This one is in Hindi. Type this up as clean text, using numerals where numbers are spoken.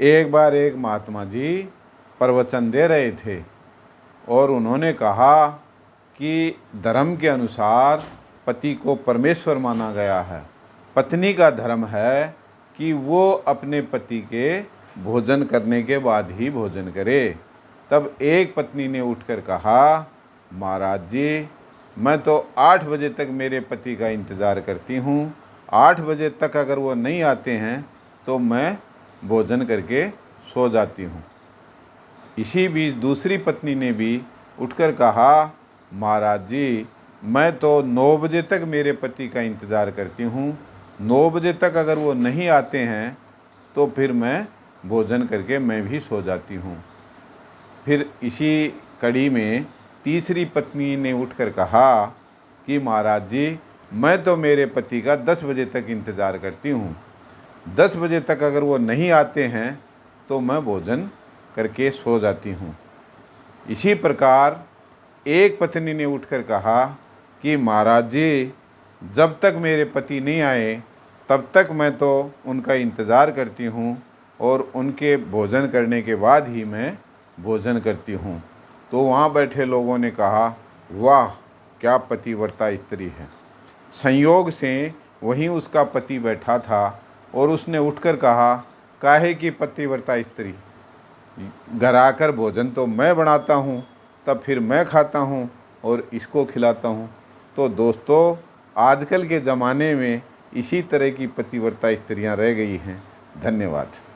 एक बार एक महात्मा जी प्रवचन दे रहे थे और उन्होंने कहा कि धर्म के अनुसार पति को परमेश्वर माना गया है। पत्नी का धर्म है कि वो अपने पति के भोजन करने के बाद ही भोजन करे। तब एक पत्नी ने उठकर कहा, महाराज जी, मैं तो 8 बजे तक मेरे पति का इंतज़ार करती हूँ। 8 बजे तक अगर वो नहीं आते हैं तो मैं भोजन करके सो जाती हूँ। इसी बीच दूसरी पत्नी ने भी उठकर कहा, महाराज जी, मैं तो 9 बजे तक मेरे पति का इंतज़ार करती हूँ। 9 बजे तक अगर वो नहीं आते हैं तो फिर मैं भोजन करके मैं भी सो जाती हूँ। फिर इसी कड़ी में तीसरी पत्नी ने उठकर कहा कि महाराज जी, मैं तो मेरे पति का 10 बजे तक इंतज़ार करती हूँ। 10 बजे तक अगर वो नहीं आते हैं तो मैं भोजन करके सो जाती हूँ। इसी प्रकार एक पत्नी ने उठकर कहा कि महाराज जी, जब तक मेरे पति नहीं आए तब तक मैं तो उनका इंतज़ार करती हूँ और उनके भोजन करने के बाद ही मैं भोजन करती हूँ। तो वहाँ बैठे लोगों ने कहा, वाह, क्या पतिव्रता स्त्री है। संयोग से वहीं उसका पति बैठा था और उसने उठकर कहा, काहे की पतिव्रता स्त्री, घर आकर भोजन तो मैं बनाता हूँ, तब फिर मैं खाता हूँ और इसको खिलाता हूँ। तो दोस्तों, आजकल के ज़माने में इसी तरह की पतिव्रता स्त्रियाँ रह गई हैं। धन्यवाद।